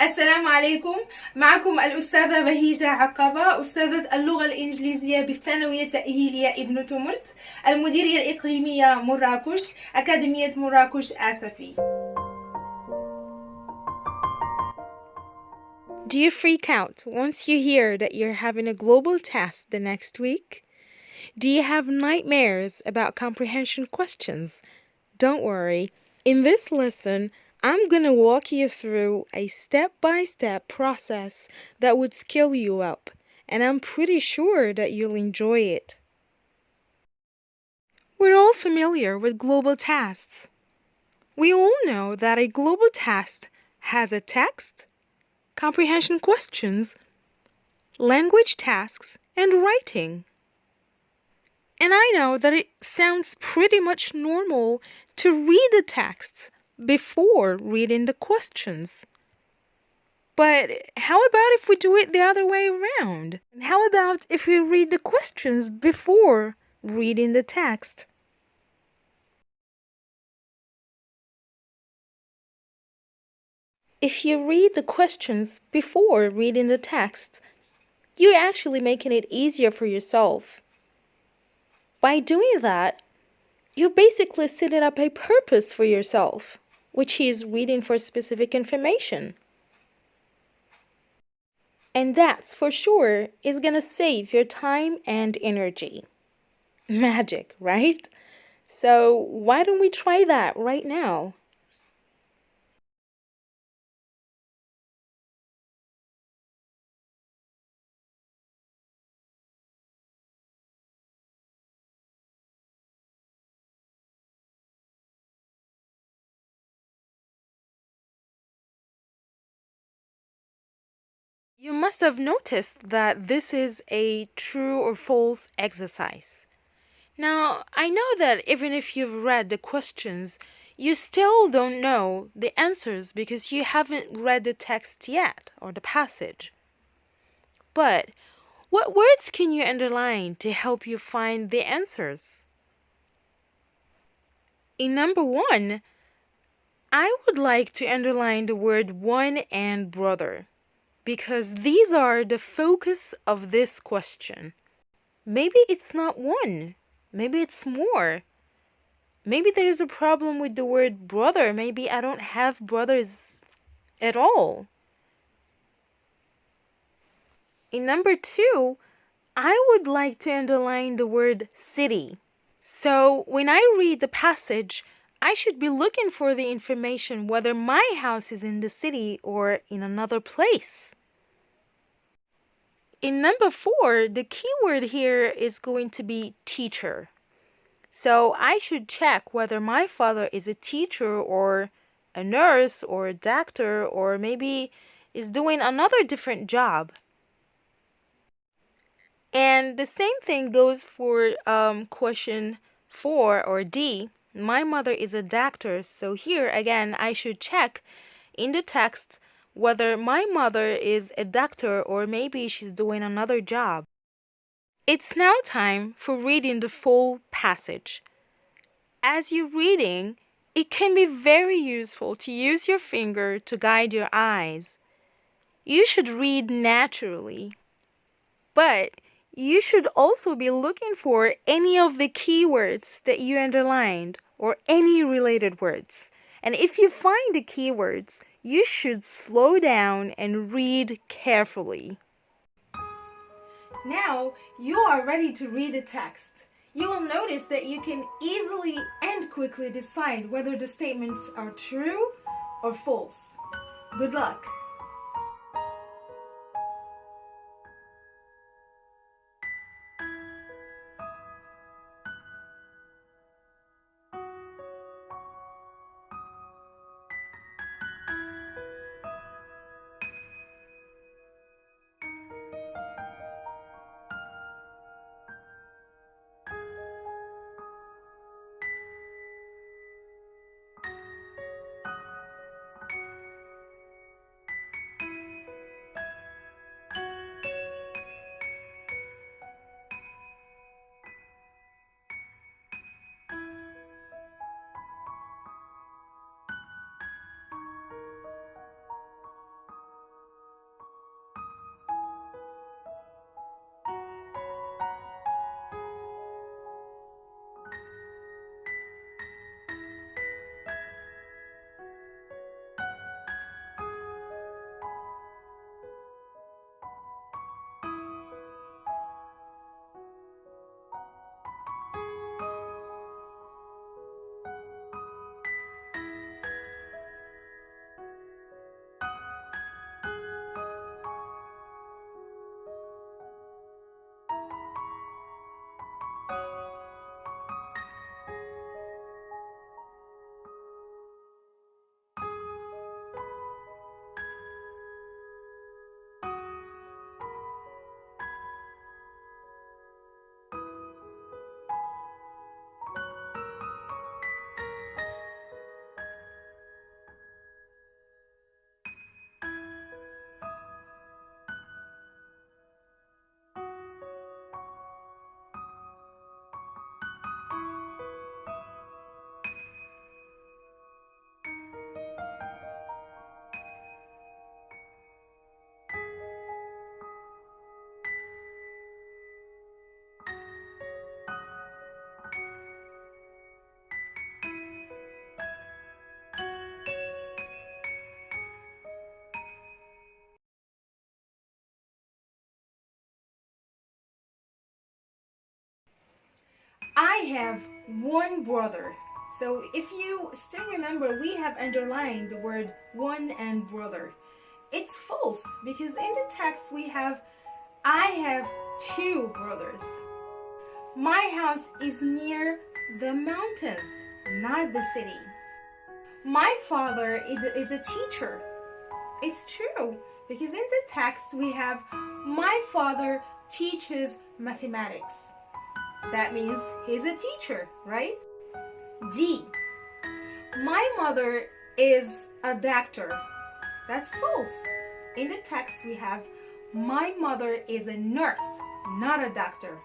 السلام عليكم. معكم الأستاذة بهيجة عقبة، أستاذة اللغة الإنجليزية بالثانوية التأهيلية ابن تمرت، المديرية الإقليمية مراكش، أكاديمية مراكش آسفي. Do you freak out once you hear that you're having a global test the next week? Do you have nightmares about comprehension questions? Don't worry. In this lesson, I'm going to walk you through a step-by-step process that would skill you up, and I'm pretty sure that you'll enjoy it. We're all familiar with global tests. We all know that a global test has a text, comprehension questions, language tasks, and writing. And I know that it sounds pretty much normal to read the texts before reading the questions. But how about if we do it the other way around? And how about if we read the questions before reading the text? If you read the questions before reading the text, you're actually making it easier for yourself. By doing that, you're basically setting up a purpose for yourself, which is reading for specific information. And that's for sure is gonna save your time and energy. Magic, right? So why don't we try that right now? You must have noticed that this is a true or false exercise. Now, I know that even if you've read the questions, you still don't know the answers because you haven't read the text yet or the passage. But what words can you underline to help you find the answers? In number one, I would like to underline the word one and brother because these are the focus of this question. Maybe it's not one, maybe it's more. Maybe there's a problem with the word brother. Maybe I don't have brothers at all. In number two, I would like to underline the word city. So when I read the passage, I should be looking for the information whether my house is in the city or in another place. In number four, the keyword here is going to be teacher. So I should check whether my father is a teacher or a nurse or a doctor or maybe is doing another different job. And the same thing goes for question 4 or D. My mother is a doctor, so here again I should check in the text whether my mother is a doctor or maybe she's doing another job. It's now time for reading the full passage. As you're reading, it can be very useful to use your finger to guide your eyes. You should read naturally, but you should also be looking for any of the keywords that you underlined or any related words. And if you find the keywords, you should slow down and read carefully. Now you are ready to read the text. You will notice that you can easily and quickly decide whether the statements are true or false. Good luck! I have one brother. So if you still remember, we have underlined the word one and brother. It's false because in the text we have I have two brothers. My house is near the mountains, not the city. My father is a teacher. It's true because in the text we have my father teaches mathematics. That means he's a teacher, right? D. My mother is a doctor. That's false. In the text we have my mother is a nurse, not a doctor.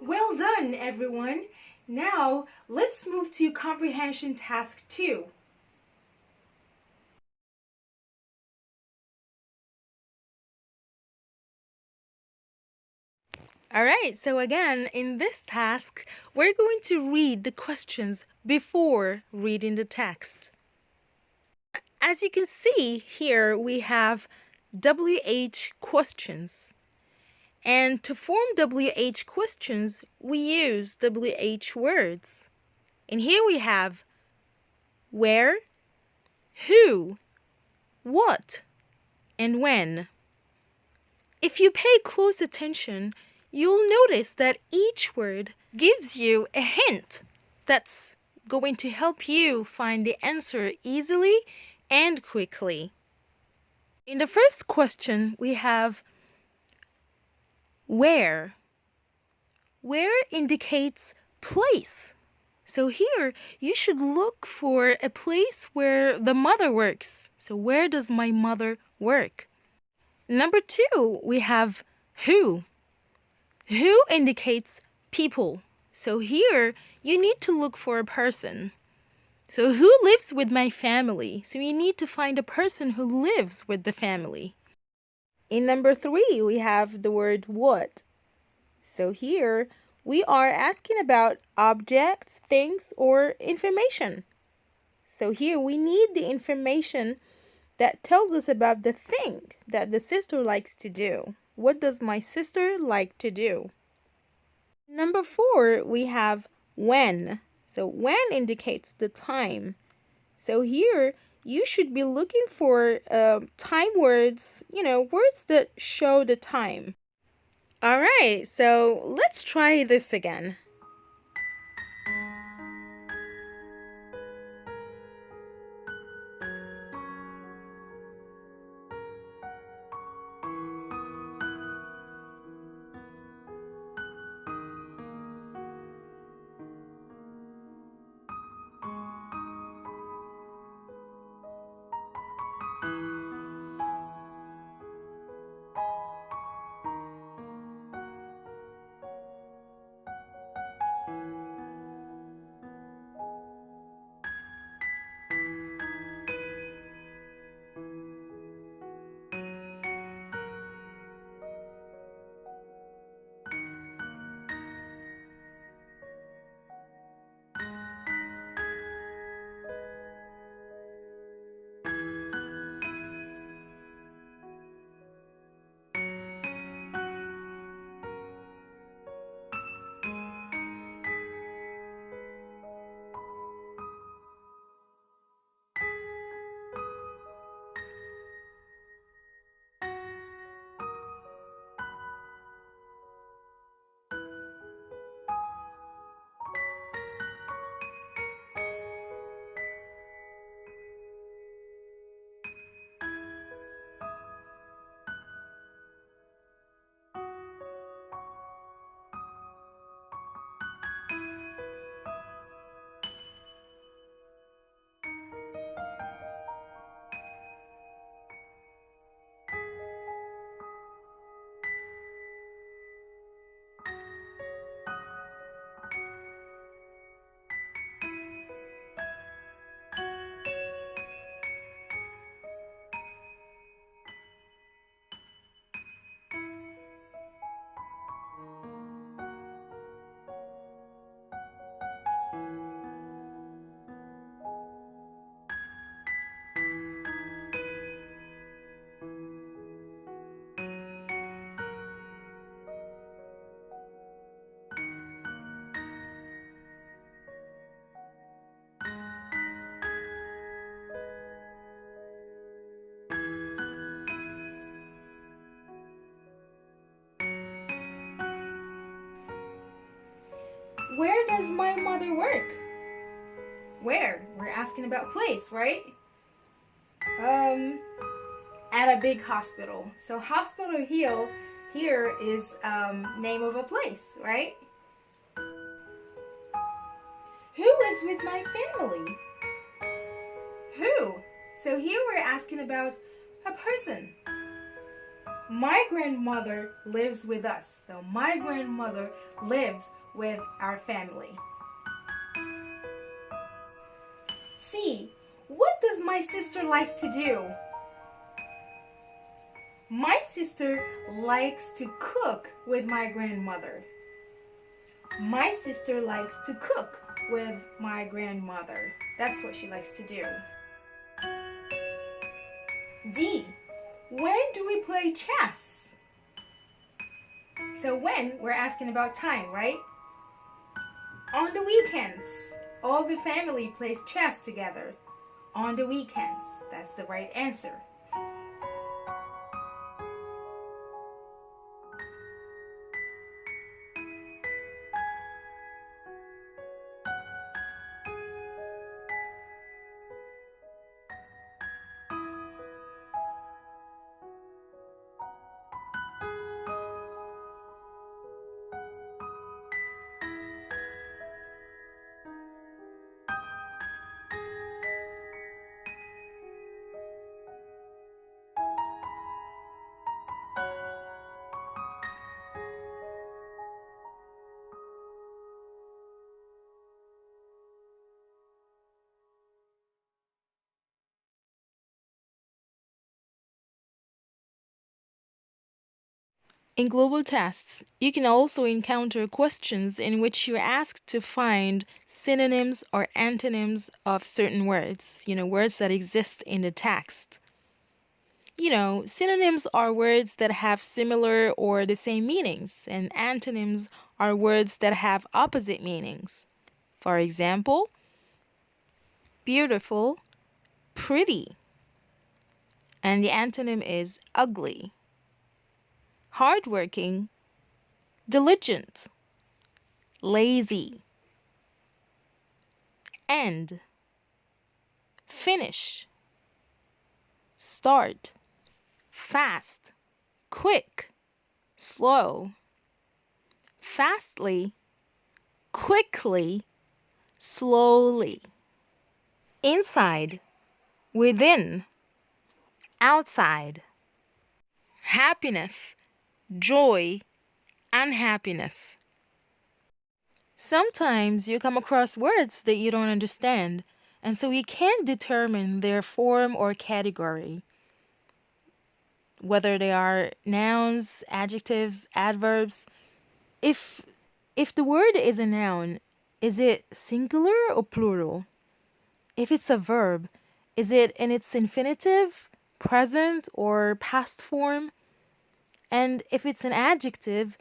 Well done, everyone. Now let's move to comprehension task 2. Alright, so again, in this task, we're going to read the questions before reading the text. As you can see here, we have WH questions. And to form WH questions, we use WH words. And here we have where, who, what, and when. If you pay close attention, you'll notice that each word gives you a hint that's going to help you find the answer easily and quickly. In the first question, we have where. Where indicates place. So here, you should look for a place where the mother works. So where does my mother work? Number 2, we have who. Who indicates people. So here, you need to look for a person. So who lives with my family? So you need to find a person who lives with the family. In number 3, we have the word what. So here, we are asking about objects, things, or information. So here, we need the information that tells us about the thing that the sister likes to do. What does my sister like to do? Number 4, we have when. So when indicates the time. So here, you should be looking for time words, words that show the time. All right, so let's try this again. Where does my mother work? Where? We're asking about place, right? At a big hospital. So hospital here is name of a place, right? Who lives with my family? Who? So here we're asking about a person. My grandmother lives with us. So my grandmother lives with our family. C. What does my sister like to do? My sister likes to cook with my grandmother. My sister likes to cook with my grandmother. That's what she likes to do. D. When do we play chess? So when, we're asking about time, right? On the weekends. All the family plays chess together. On the weekends. That's the right answer. In global tests, you can also encounter questions in which you're asked to find synonyms or antonyms of certain words, words that exist in the text. Synonyms are words that have similar or the same meanings, and antonyms are words that have opposite meanings. For example, beautiful, pretty, and the antonym is ugly. Hardworking, diligent, lazy. End, finish, start, fast, quick, slow, fastly, quickly, slowly. Inside, within, outside. Happiness, joy, unhappiness. Sometimes you come across words that you don't understand, and so you can't determine their form or category, whether they are nouns, adjectives, adverbs. If the word is a noun, is it singular or plural? If it's a verb, is it in its infinitive, present, or past form? And if it's an adjective,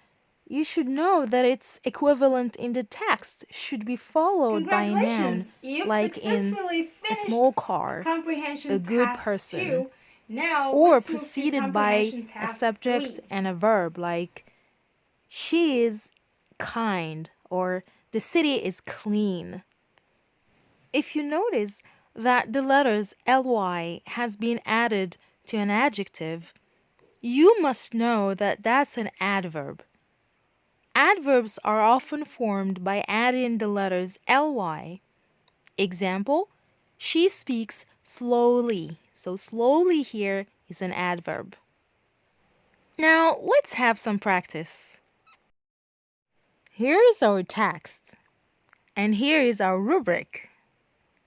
you should know that its equivalent in the text should be followed by a noun, like in a small car, a good person, or preceded by a subject and a verb, like she is kind or the city is clean. If you notice that the letters ly has been added to an adjective, you must know that that's an adverb. Adverbs are often formed by adding the letters ly. Example, she speaks slowly. So slowly here is an adverb. Now let's have some practice. Here is our text, and here is our rubric.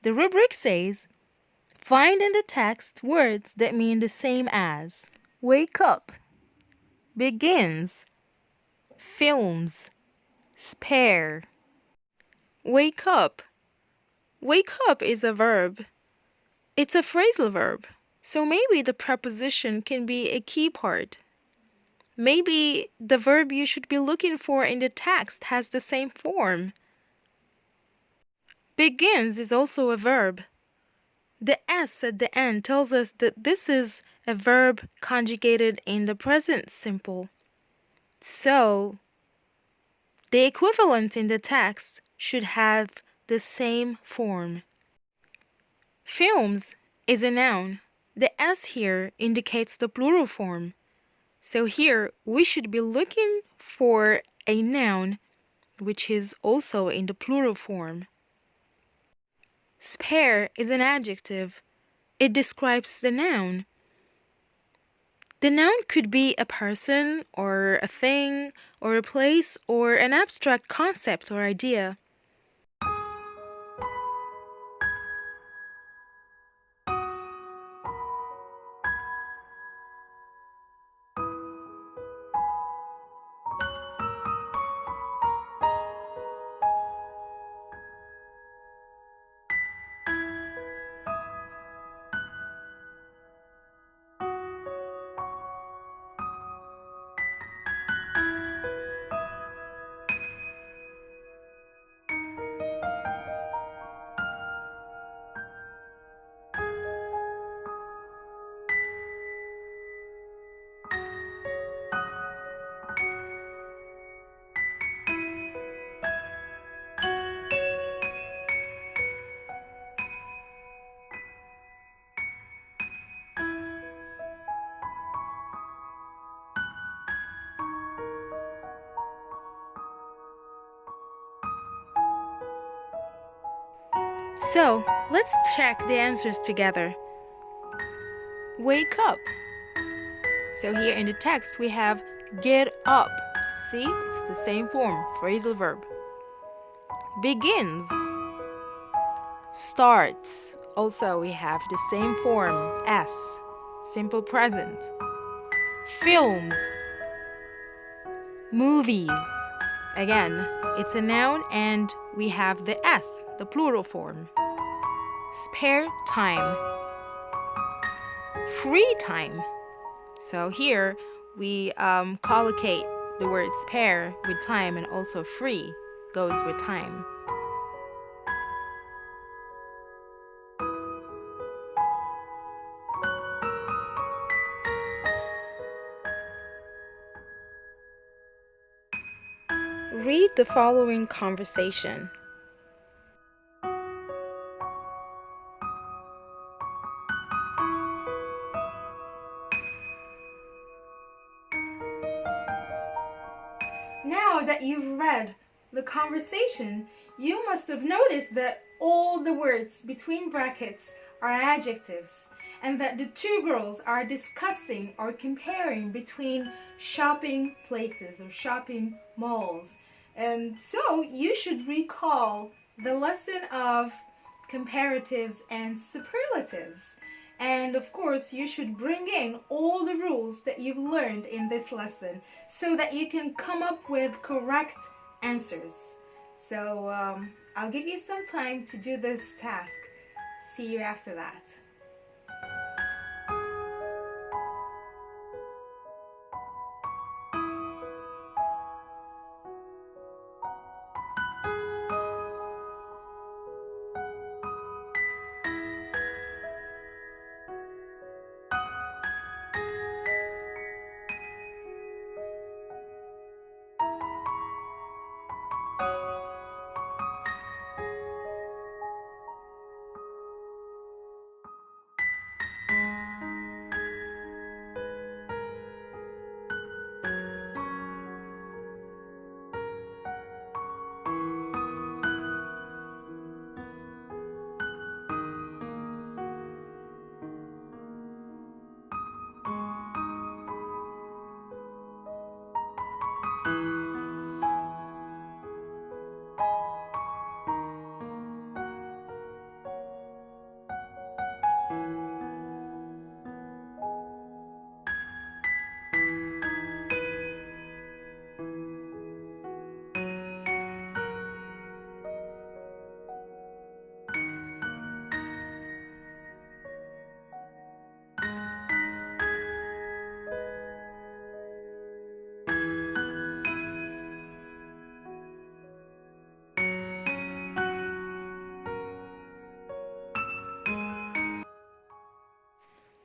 The rubric says, find in the text words that mean the same as wake up, begins, films, spare. Wake up. Wake up is a verb. It's a phrasal verb, so maybe the preposition can be a key part. Maybe the verb you should be looking for in the text has the same form. Begins is also a verb. The S at the end tells us that this is a verb conjugated in the present simple. So, The equivalent in the text should have the same form. Films is a noun. The S here indicates the plural form. So here we should be looking for a noun which is also in the plural form. Spare is an adjective. It describes the noun. The noun could be a person or a thing or a place or an abstract concept or idea. So, let's check the answers together. Wake up. So here in the text we have get up. See, it's the same form, phrasal verb. Begins. Starts. Also we have the same form, S, simple present. Films. Movies. Again, it's a noun and we have the S, the plural form. Spare time. Free time. So here we collocate the word spare with time, and also free goes with time. Read the following conversation. Now that you've read the conversation, you must have noticed that all the words between brackets are adjectives, and that the two girls are discussing or comparing between shopping places or shopping malls. And so you should recall the lesson of comparatives and superlatives. And of course, you should bring in all the rules that you've learned in this lesson so that you can come up with correct answers. So I'll give you some time to do this task. See you after that.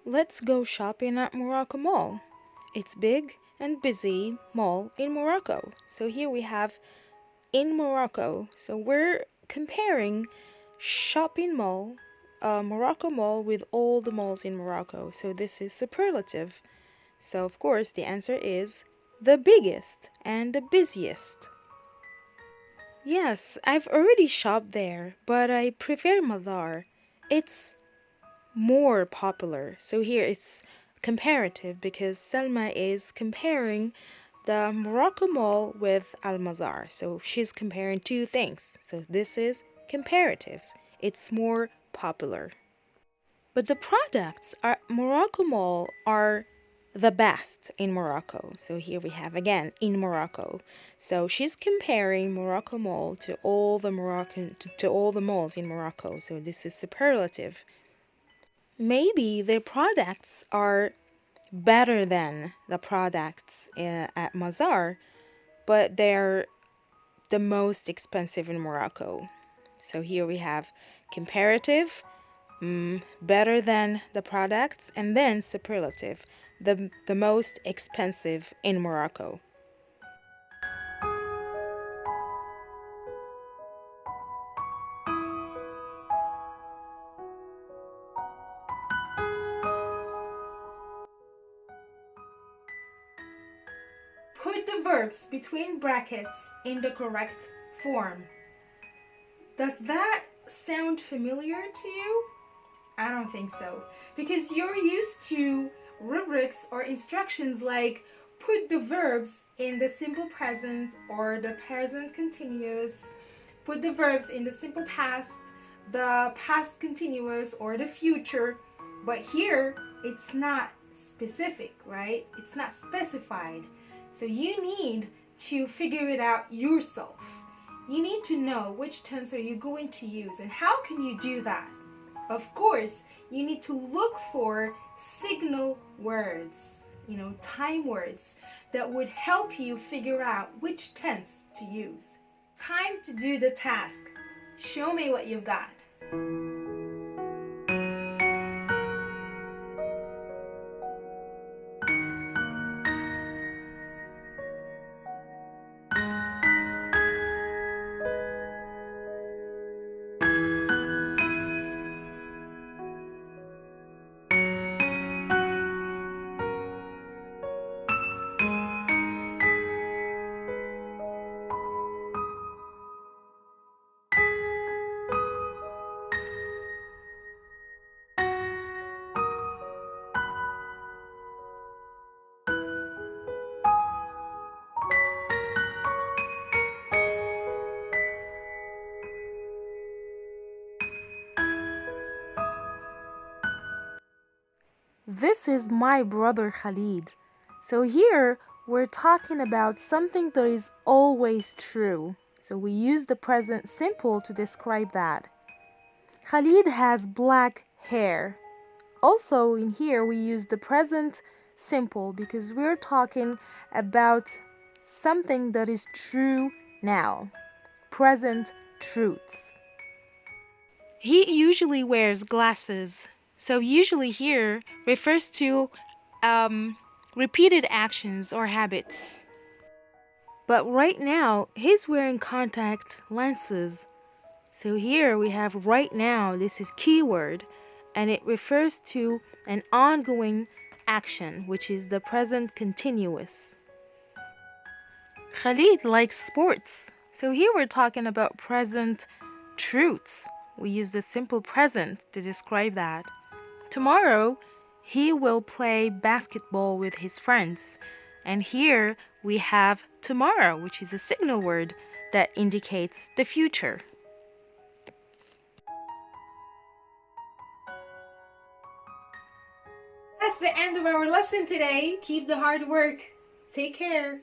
Let's go shopping at Morocco Mall. It's big and busy mall in Morocco. So here we have in Morocco. So we're comparing shopping mall, Morocco Mall with all the malls in Morocco. So this is superlative. So of course the answer is the biggest and the busiest. Yes, I've already shopped there, but I prefer Mazar. It's more popular. So here it's comparative because Selma is comparing the Morocco Mall with Al Mazar. So she's comparing two things. So this is comparatives. It's more popular. But the products at Morocco Mall are the best in Morocco. So here we have again in Morocco. So she's comparing Morocco Mall to all the to all the malls in Morocco. So this is superlative. Maybe their products are better than the products at Mazar, but they're the most expensive in Morocco. So here we have comparative, better than the products, and then superlative, the most expensive in Morocco. Put the verbs between brackets in the correct form. Does that sound familiar to you? I don't think so, because you're used to rubrics or instructions like put the verbs in the simple present or the present continuous, put the verbs in the simple past, the past continuous, or the future. But here it's not specific, right? It's not specified. So you need to figure it out yourself. You need to know which tense are you going to use, and how can you do that? Of course, you need to look for signal words, time words that would help you figure out which tense to use. Time to do the task. Show me what you've got. This is my brother Khalid. So here we're talking about something that is always true. So we use the present simple to describe that. Khalid has black hair. Also in here we use the present simple because we're talking about something that is true now. Present truths. He usually wears glasses. So usually here refers to repeated actions or habits. But right now he's wearing contact lenses. So here we have right now, this is keyword, and it refers to an ongoing action, which is the present continuous. Khalid likes sports. So here we're talking about present truths. We use the simple present to describe that. Tomorrow, he will play basketball with his friends. And here we have tomorrow, which is a signal word that indicates the future. That's the end of our lesson today. Keep the hard work. Take care.